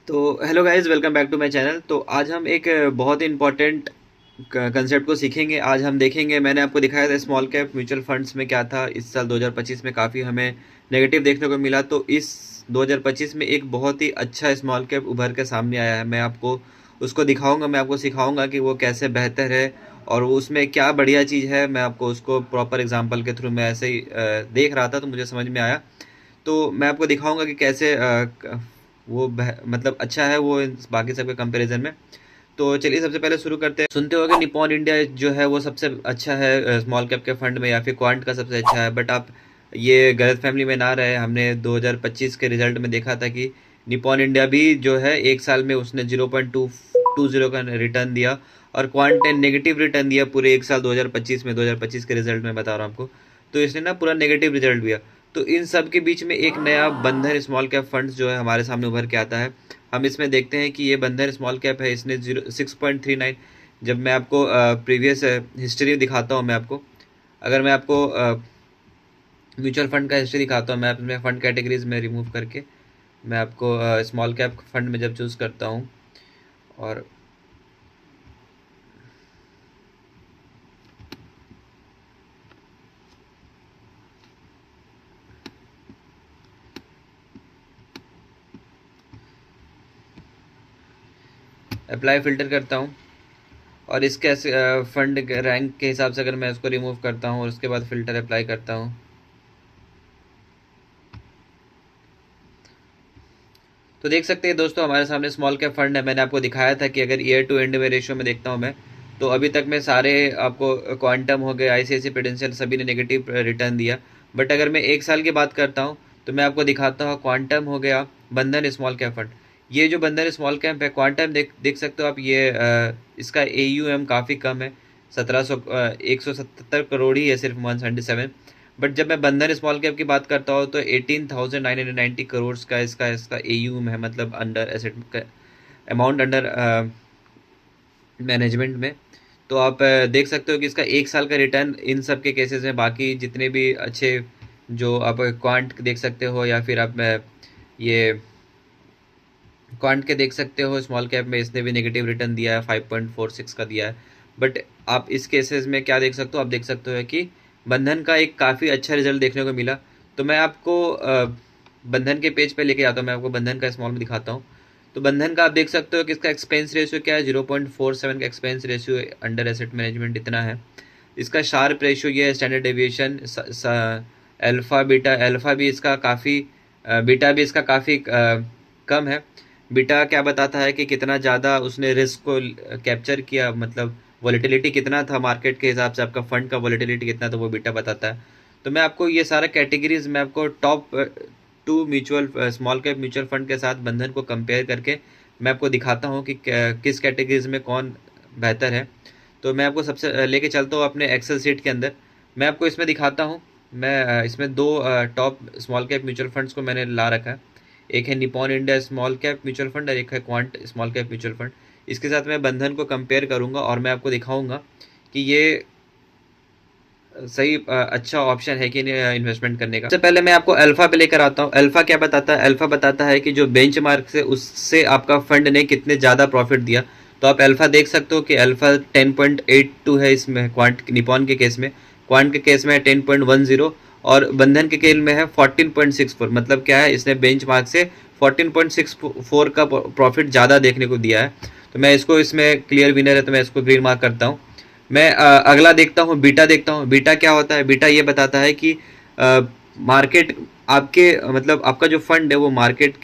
तो hello guys, welcome back to my channel. तो आज हम एक बहुत ही इम्पोर्टेंट कंसेप्ट को सीखेंगे। आज हम देखेंगे, मैंने आपको दिखाया था स्मॉल कैप म्यूचुअल फंड्स में क्या था। इस साल 2025 में काफ़ी हमें नेगेटिव देखने को मिला, तो इस 2025 में एक बहुत ही अच्छा स्मॉल कैप उभर के सामने आया है। मैं आपको उसको दिखाऊंगा, मैं आपको सिखाऊंगा कि वो कैसे बेहतर है और वो उसमें क्या बढ़िया चीज़ है। मैं आपको उसको प्रॉपर एग्जाम्पल के थ्रू मैं ऐसे ही देख रहा था तो मुझे समझ में आया। तो मैं आपको दिखाऊंगा कि कैसे मतलब अच्छा है वो बाकी सब के कंपैरिजन में। तो चलिए सबसे पहले शुरू करते हैं। सुनते हो कि निपॉन इंडिया जो है वो सबसे अच्छा है स्मॉल कैप के फंड में, या फिर क्वांट का सबसे अच्छा है। बट आप ये गलत फैमिली में ना रहे। हमने 2025 के रिजल्ट में देखा था कि निपॉन इंडिया भी जो है एक साल में उसने 0.220 का रिटर्न दिया और क्वांट ने नेगेटिव रिटर्न दिया पूरे एक साल 2025 में। 2025 के रिजल्ट में बता रहा हूँ आपको, तो इसने ना पूरा नेगेटिव रिजल्ट दिया। तो इन सब के बीच में एक नया बंधन स्मॉल कैप फंड्स जो है हमारे सामने उभर के आता है। हम इसमें देखते हैं कि ये बंधन स्मॉल कैप है, इसने 6.39। जब मैं आपको प्रीवियस हिस्ट्री दिखाता हूँ, मैं आपको अगर मैं आपको म्यूचुअल फंड का हिस्ट्री दिखाता हूँ, मैं अपने फंड कैटेगरीज में रिमूव करके मैं आपको स्मॉल कैप फंड में जब चूज़ करता हूँ और अप्लाई फ़िल्टर करता हूँ और इसके फंड रैंक के हिसाब से अगर मैं इसको रिमूव करता हूँ और उसके बाद फ़िल्टर अप्लाई करता हूँ, तो देख सकते हैं दोस्तों हमारे सामने स्मॉल कैप फंड है। मैंने आपको दिखाया था कि अगर ईयर टू एंड में रेशियो में देखता हूँ मैं, तो अभी तक में सारे आपको क्वांटम हो गए, आईसीआईसी प्रूडेंशियल, सभी ने नेगेटिव रिटर्न दिया। बट अगर मैं एक साल की बात करता हूँ तो मैं आपको दिखाता हूँ, क्वांटम हो गया, बंधन स्मॉल कैप फंड। ये जो बंधन स्मॉल कैप है, क्वांटम देख सकते हो आप, ये इसका AUM काफ़ी कम है, 177 करोड़ ही है, सिर्फ 177। बट जब मैं बंधन स्मॉल कैप की बात करता हूँ तो 18,990 करोड़ का इसका इसका AUM है, मतलब अंडर एसेट का अमाउंट अंडर मैनेजमेंट में। तो आप देख सकते हो कि इसका एक साल का रिटर्न इन सब के केसेस में, बाकी जितने भी अच्छे जो आप क्वांट देख सकते हो या फिर आप ये क्वांट के देख सकते हो, स्मॉल कैप में इसने भी नेगेटिव रिटर्न दिया है, 5.46 का दिया है। बट आप इस केसेस में क्या देख सकते हो, आप देख सकते हो कि बंधन का एक काफ़ी अच्छा रिजल्ट देखने को मिला। तो मैं आपको बंधन के पेज पे लेके जाता हूँ, मैं आपको बंधन का स्मॉल में दिखाता हूँ। तो बंधन का आप देख सकते हो कि इसका एक्सपेंस रेशियो क्या है, 0.47 का expense ratio under asset management इतना है। इसका शार्प रेशियो ये है, standard deviation, alpha beta, alpha भी इसका काफ़ी, बीटा भी इसका काफ़ी कम है। बीटा क्या बताता है कि कितना ज़्यादा उसने रिस्क को कैप्चर किया, मतलब वॉलेटिलिटी कितना था मार्केट के हिसाब से, आपका फंड का वॉलेटिलिटी कितना था, वो बीटा बताता है। तो मैं आपको ये सारा कैटेगरीज, मैं आपको top 2 mutual small cap mutual fund के साथ बंधन को कंपेयर करके मैं आपको दिखाता हूँ कि किस कैटेगरीज में कौन बेहतर है। तो मैं आपको सबसे लेके चलता हूँ अपने एक्सेल सीट के अंदर। मैं आपको इसमें दिखाता हूँ, मैं इसमें दो top small cap mutual funds को मैंने ला रखा है। एक है Nippon India small cap mutual fund और एक है quant small cap mutual fund. इसके साथ मैं बंधन को कंपेयर करूंगा और मैं आपको दिखाऊंगा कि ये सही अच्छा ऑप्शन है कि नहीं इन्वेस्टमेंट करने का। सबसे पहले मैं आपको अल्फा पे लेकर आता हूँ। अल्फा क्या बताता है, अल्फा बताता है कि जो बेंचमार्क से उससे आपका फंड ने कितने ज़्यादा प्रॉफिट दिया। तो आप अल्फा देख सकते हो कि अल्फा 10.82 है इसमें, क्वांट निपॉन के केस में, क्वांट के केस में है 10.10 और बंधन के केस में है 14.64। मतलब क्या है, इसने बेंचमार्क से 14.64 का प्रॉफिट ज़्यादा देखने को दिया है। तो मैं इसको, इसमें क्लियर विनर है तो मैं इसको ग्रीन मार्क करता हूँ। मैं अगला देखता हूँ, बीटा देखता हूँ। बीटा क्या होता है, बीटा ये बताता है कि मार्केट आपके, मतलब आपका जो फंड है वो मार्केट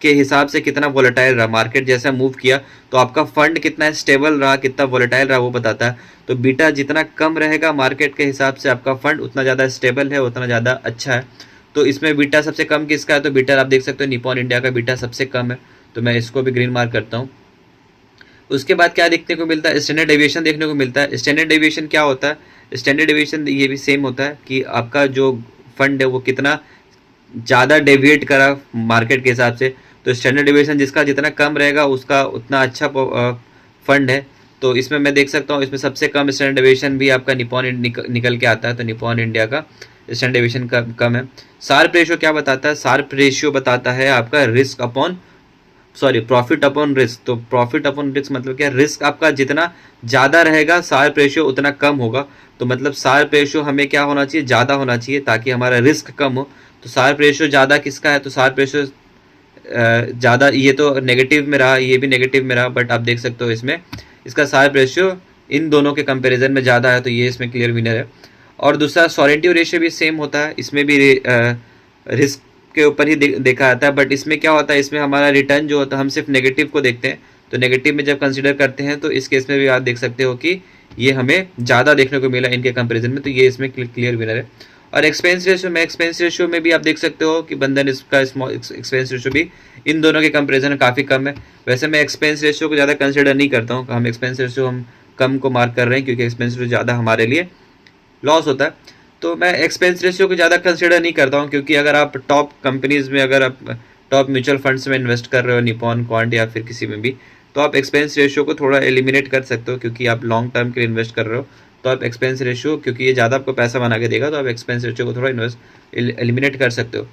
के हिसाब से कितना वोलेटाइल रहा, मार्केट जैसा मूव किया तो आपका फंड कितना स्टेबल रहा, कितना वोलेटाइल रहा, वो बताता है। तो बीटा जितना कम रहेगा मार्केट के हिसाब से आपका फंड उतना ज़्यादा स्टेबल है, उतना ज़्यादा अच्छा है। तो इसमें बीटा सबसे कम किसका है, तो बीटा आप देख सकते हो निपॉन इंडिया का बीटा सबसे कम है। तो मैं इसको भी ग्रीन मार्क करता हूँ। उसके बाद क्या देखने को मिलता है, स्टैंडर्ड डेविएशन देखने को मिलता है। स्टैंडर्ड डेविएशन क्या होता है, स्टैंडर्ड डेविएशन ये भी सेम होता है कि आपका जो फंड है वो कितना ज़्यादा डेविएट करा मार्केट के हिसाब से। तो स्टैंडर्ड डेविएशन जिसका जितना कम रहेगा उसका उतना अच्छा फंड है। तो इसमें मैं देख सकता हूँ, इसमें सबसे कम स्टैंडर्ड डेविएशन भी आपका निपॉन निकल के आता है। तो निपॉन इंडिया का स्टैंडर्ड डेविएशन कम है। शार्प रेशियो क्या बताता है, शार्प रेशियो बताता है आपका risk upon sorry, profit upon risk. तो प्रॉफिट अपॉन रिस्क मतलब क्या, रिस्क आपका जितना ज़्यादा रहेगा शार्प रेशियो उतना कम होगा। तो मतलब शार्प रेशियो हमें क्या होना चाहिए, ज़्यादा होना चाहिए ताकि हमारा रिस्क कम हो। तो शार्प रेशियो ज़्यादा किसका है, तो शार्प रेशियो ज़्यादा, ये तो नेगेटिव में रहा, ये भी नेगेटिव में रहा, बट आप देख सकते हो इसमें इसका शार्प रेशियो इन दोनों के कंपैरिजन में ज़्यादा है, तो ये इसमें क्लियर विनर है। और दूसरा सॉलिडिटी रेशियो भी सेम होता है, इसमें भी रिस्क के ऊपर ही देखा जाता है, बट इसमें क्या होता है, इसमें हमारा रिटर्न जो होता है हम सिर्फ नेगेटिव को देखते हैं। तो नेगेटिव में जब कंसिडर करते हैं तो इस केस में भी आप देख सकते हो कि ये हमें ज़्यादा देखने को मिला इनके कंपैरिजन में, तो ये इसमें क्लियर विनर है। और एक्सपेंस रेशियो में भी आप देख सकते हो कि बंधन इसका स्मॉल एक्सपेंस रेशियो भी इन दोनों के कंपैरिजन में काफ़ी कम है। वैसे मैं एक्सपेंस रेशियो को ज़्यादा कंसिडर नहीं करता हूँ, हम एक्सपेंस रेशियो हम कम को मार्क कर रहे हैं क्योंकि एक्सपेंस रेशियो ज़्यादा हमारे लिए लॉस होता है। तो मैं एक्सपेंस रेशियो को ज़्यादा कंसिडर नहीं करता हूँ, क्योंकि अगर आप टॉप कंपनीज़ में, अगर आप टॉप म्यूचुअल फंड्स में इन्वेस्ट कर रहे हो, निपॉन, क्वांट या फिर किसी में भी, तो आप एक्सपेंस रेशियो को थोड़ा एलिमिनेट कर सकते हो, क्योंकि आप लॉन्ग टर्म के लिए इन्वेस्ट कर रहे हो। तो आप एक्सपेंस रेशियो, क्योंकि ये ज़्यादा आपको पैसा बना के देगा, तो आप एक्सपेंस रेशियो को थोड़ा एलिमिनेट कर सकते हो।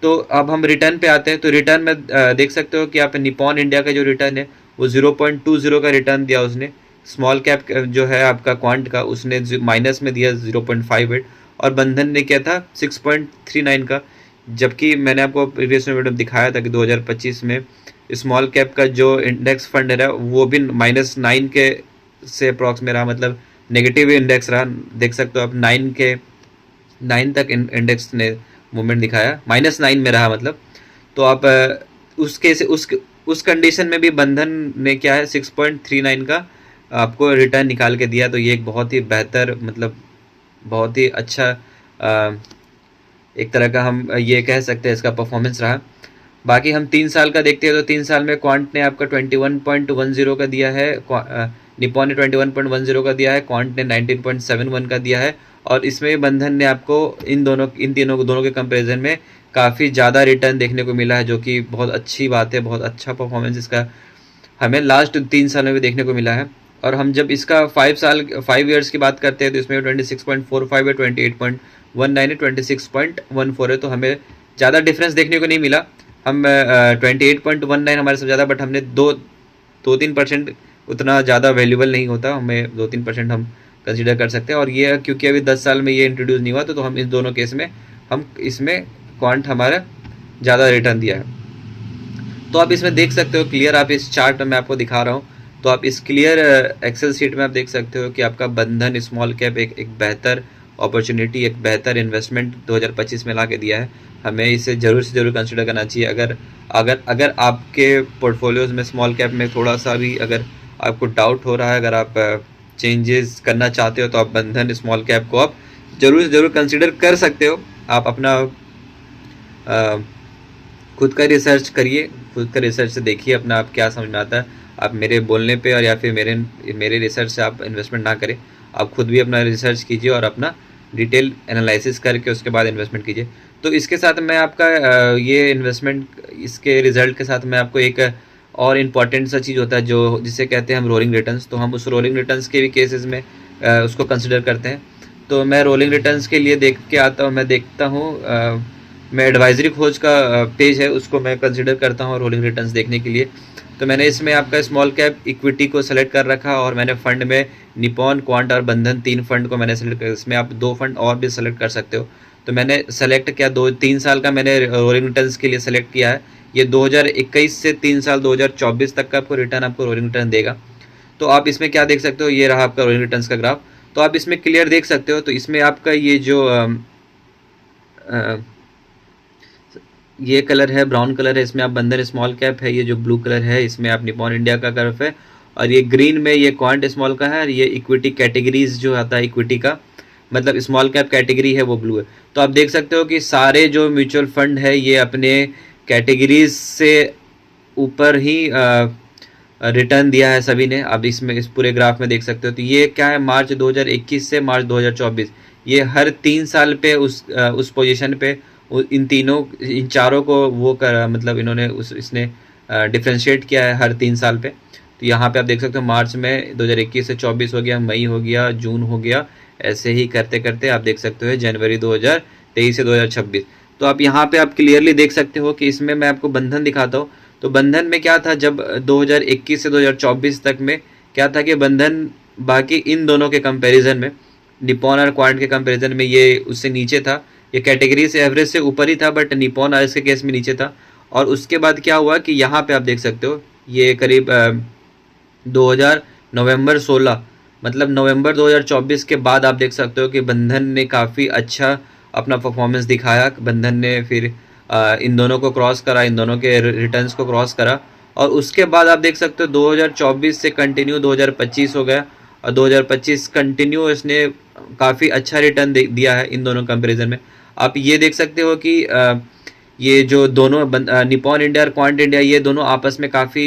तो अब हम रिटर्न पे आते हैं। तो रिटर्न में देख सकते हो कि आप निपॉन इंडिया का जो रिटर्न है वो 0.20 का रिटर्न दिया उसने। स्मॉल कैप जो है आपका क्वांट का, उसने माइनस में दिया 0.58, और बंधन ने किया था 6.39 का। जबकि मैंने आपको प्रीवियस वीडियो में दिखाया था कि 2025 में स्मॉल कैप का जो इंडेक्स फंड है वो भी -9 के से अप्रॉक्स में रहा, मतलब नेगेटिव इंडेक्स रहा। देख सकते हो आप 9 तक इंडेक्स ने मूवमेंट दिखाया, -9 में रहा मतलब। तो आप उस कंडीशन में भी बंधन ने क्या है 6.39 का आपको रिटर्न निकाल के दिया। तो ये एक बहुत ही बेहतर, मतलब बहुत ही अच्छा एक तरह का हम ये कह सकते हैं इसका परफॉर्मेंस रहा। बाकी हम 3 साल का देखते हैं तो 3 साल में क्वांट ने आपका 21.10 का दिया है, निपॉन ने 21.10 का दिया है, क्वांट ने 19.71 का दिया है। और इसमें बंधन ने आपको इन दोनों के कंपैरिजन में काफ़ी ज़्यादा रिटर्न देखने को मिला है, जो कि बहुत अच्छी बात है। बहुत अच्छा परफॉर्मेंस इसका हमें लास्ट 3 साल में भी देखने को मिला है। और हम जब इसका 5 ईयर्स की बात करते हैं तो इसमें 26.45 है, 28.19 है, 26.14 है। तो हमें ज़्यादा डिफरेंस देखने को नहीं मिला। हम 28.19 हमारे सबसे ज़्यादा, बट हमने 2-3% उतना ज़्यादा वैल्यूबल नहीं होता, हमें 2-3% हम कंसिडर कर सकते हैं। और ये क्योंकि अभी 10 साल में ये इंट्रोड्यूस नहीं हुआ, तो हम इन दोनों केस में हम इसमें क्वांट हमारा ज़्यादा रिटर्न दिया है। तो आप इसमें देख सकते हो क्लियर, आप इस चार्ट में आपको दिखा रहा हूँ, तो आप इस क्लियर एक्सेल शीट में आप देख सकते हो कि आपका बंधन स्मॉल कैप एक बेहतर अपॉर्चुनिटी, एक बेहतर इन्वेस्टमेंट 2025 में ला के दिया है। हमें इसे ज़रूर से ज़रूर कंसिडर करना चाहिए। अगर आपके पोर्टफोलियोज में स्मॉल कैप में थोड़ा सा भी अगर आपको डाउट हो रहा है, अगर आप चेंजेस करना चाहते हो, तो आप बंधन स्मॉल कैप को आप ज़रूर से ज़रूर कंसिडर कर सकते हो। आप अपना खुद का रिसर्च करिए, खुद का रिसर्च से देखिए अपना आप क्या समझ में आता है। आप मेरे बोलने पे और या फिर मेरे रिसर्च से आप इन्वेस्टमेंट ना करें, आप खुद भी अपना रिसर्च कीजिए और अपना डिटेल एनालिसिस करके उसके बाद इन्वेस्टमेंट कीजिए। तो इसके साथ मैं आपका ये इन्वेस्टमेंट, इसके रिजल्ट के साथ मैं आपको एक और इम्पॉर्टेंट सा चीज़ होता है जो जिसे कहते हैं हम रोलिंग रिटर्न्स। तो हम उस रोलिंग रिटर्न्स के भी केसेस में उसको कंसिडर करते हैं। तो मैं रोलिंग रिटर्न्स के लिए देख के आता हूँ, मैं देखता हूँ, मैं एडवाइजरी खोज का पेज है उसको मैं कंसिडर करता हूँ रोलिंग रिटर्न्स देखने के लिए। तो मैंने इसमें आपका स्मॉल कैप इक्विटी को सेलेक्ट कर रखा, और मैंने फ़ंड में निपॉन, क्वांट और बंधन 3 फंड को मैंने सेलेक्ट कर। इसमें आप 2 फंड और भी सेलेक्ट कर सकते हो। तो मैंने सेलेक्ट किया 2-3 साल का मैंने रोलिंग रिटर्न्स के लिए सेलेक्ट किया है। ये 2021 से 3 साल 2024 तक का आपको रोलिंग रिटर्न देगा। तो आप इसमें क्या देख सकते हो, ये रहा आपका रोलिंग रिटर्न्स का ग्राफ। तो आप इसमें क्लियर देख सकते हो। तो इसमें आपका ये जो ये कलर है, ब्राउन कलर है, इसमें आप बंधन स्मॉल कैप है। ये जो ब्लू कलर है इसमें आप निपॉन इंडिया का कर्व है, और ये ग्रीन में ये क्वांट स्मॉल का है। और ये इक्विटी कैटेगरीज जो आता है इक्विटी का, मतलब स्मॉल कैप कैटेगरी है, वो ब्लू है। तो आप देख सकते हो कि सारे जो म्यूचुअल फंड है ये अपने कैटेगरीज से ऊपर ही रिटर्न दिया है सभी ने। अब इसमें इस पूरे ग्राफ में देख सकते हो। तो ये क्या है, मार्च 2021 से मार्च 2024, ये हर 3 साल पे उस पोजीशन पे इन चारों को वो कर, मतलब इन्होंने इसने डिफ्रेंशिएट किया है हर 3 साल पे। तो यहाँ पे आप देख सकते हो मार्च में 2021 से 24 हो गया, मई हो गया, जून हो गया, ऐसे ही करते करते आप देख सकते हो जनवरी 2023 से 2026। तो आप यहाँ पे आप क्लियरली देख सकते हो कि इसमें मैं आपको बंधन दिखाता हूँ। तो बंधन में क्या था, जब 2021 से 2024 तक में क्या था कि बंधन बाकी इन दोनों के कंपैरिजन में, निपॉन और क्वांट के कंपैरिजन में ये उससे नीचे था। ये कैटेगरी से एवरेज से ऊपर ही था, बट निपॉन आरएस के केस में नीचे था। और उसके बाद क्या हुआ कि यहाँ पे आप देख सकते हो ये करीब 2000 नवंबर 16, मतलब नवंबर 2024 के बाद आप देख सकते हो कि बंधन ने काफ़ी अच्छा अपना परफॉर्मेंस दिखाया। बंधन ने फिर इन दोनों को क्रॉस करा, इन दोनों के रिटर्न्स को क्रॉस करा, और उसके बाद आप देख सकते हो 2024 से कंटिन्यू 2025 हो गया, और 2025 कंटिन्यू इसने काफ़ी अच्छा रिटर्न दिया है इन दोनों कंपैरिजन में। आप ये देख सकते हो कि ये जो दोनों निपॉन इंडिया और क्वांट इंडिया, ये दोनों आपस में काफ़ी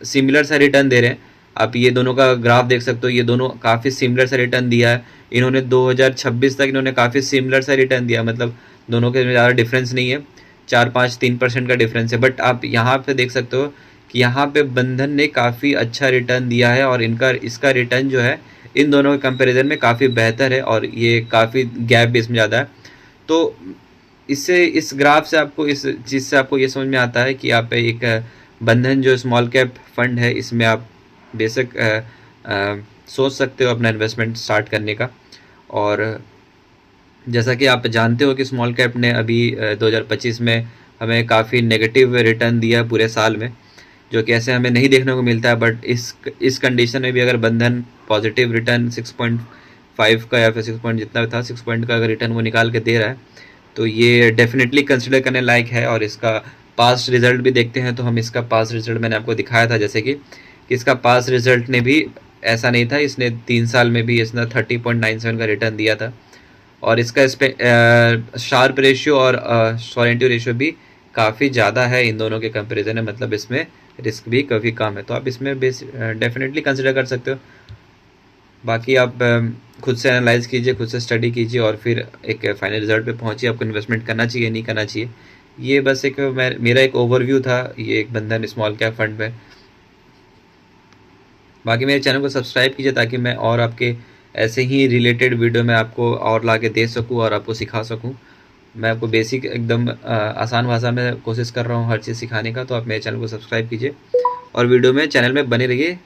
सिमिलर सा रिटर्न दे रहे हैं। आप ये दोनों का ग्राफ देख सकते हो, ये दोनों काफ़ी सिमिलर सा रिटर्न दिया है इन्होंने। 2026 तक इन्होंने काफ़ी सिमिलर सा रिटर्न दिया, मतलब दोनों के ज़्यादा डिफरेंस नहीं है, 4-5-3% का डिफरेंस है। बट आप यहाँ पे देख सकते हो कि यहाँ पे बंधन ने काफ़ी अच्छा रिटर्न दिया है, और इसका रिटर्न जो है इन दोनों के कंपैरिजन में काफ़ी बेहतर है, और ये काफ़ी गैप भी इसमें ज़्यादा है। तो इससे, इस ग्राफ से आपको, इस चीज़ से आपको ये समझ में आता है कि आप एक बंधन जो स्मॉल कैप फंड है, इसमें आप बेशक सोच सकते हो अपना इन्वेस्टमेंट स्टार्ट करने का। और जैसा कि आप जानते हो कि स्मॉल कैप ने अभी 2025 में हमें काफ़ी नेगेटिव रिटर्न दिया पूरे साल में, जो कि ऐसे हमें नहीं देखने को मिलता है। बट इस कंडीशन में भी अगर बंधन पॉजिटिव रिटर्न 6.5 का या फिर 6 पॉइंट जितना था, 6 पॉइंट का अगर रिटर्न वो निकाल के दे रहा है, तो ये डेफिनेटली कंसिडर करने लायक है। और इसका पास्ट रिजल्ट भी देखते हैं, तो हम इसका पास्ट रिजल्ट मैंने आपको दिखाया था, जैसे कि इसका पास्ट रिजल्ट ने भी ऐसा नहीं था, इसने 3 साल में भी इसने 30.97 का रिटर्न दिया था। और इसका इस पर शार्प रेशियो और सॉलिडेंटी रेशियो भी काफ़ी ज़्यादा है इन दोनों के कंपैरिजन में, मतलब इसमें रिस्क भी काफ़ी कम है। तो आप इसमें डेफिनेटली कंसिडर कर सकते हो। बाकी आप खुद से एनालाइज कीजिए, खुद से स्टडी कीजिए, और फिर एक फाइनल रिजल्ट पे पहुंचिए, आपको इन्वेस्टमेंट करना चाहिए नहीं करना चाहिए। ये बस एक मेरा एक ओवरव्यू था ये एक बंधन स्मॉल कैप फंड में। बाकी मेरे चैनल को सब्सक्राइब कीजिए ताकि मैं और आपके ऐसे ही रिलेटेड वीडियो में आपको और ला के दे सकूँ और आपको सिखा सकूँ। मैं आपको बेसिक एकदम आसान भाषा में कोशिश कर रहा हूँ हर चीज़ सिखाने का। तो आप मेरे चैनल को सब्सक्राइब कीजिए और वीडियो में चैनल में बने रहिए।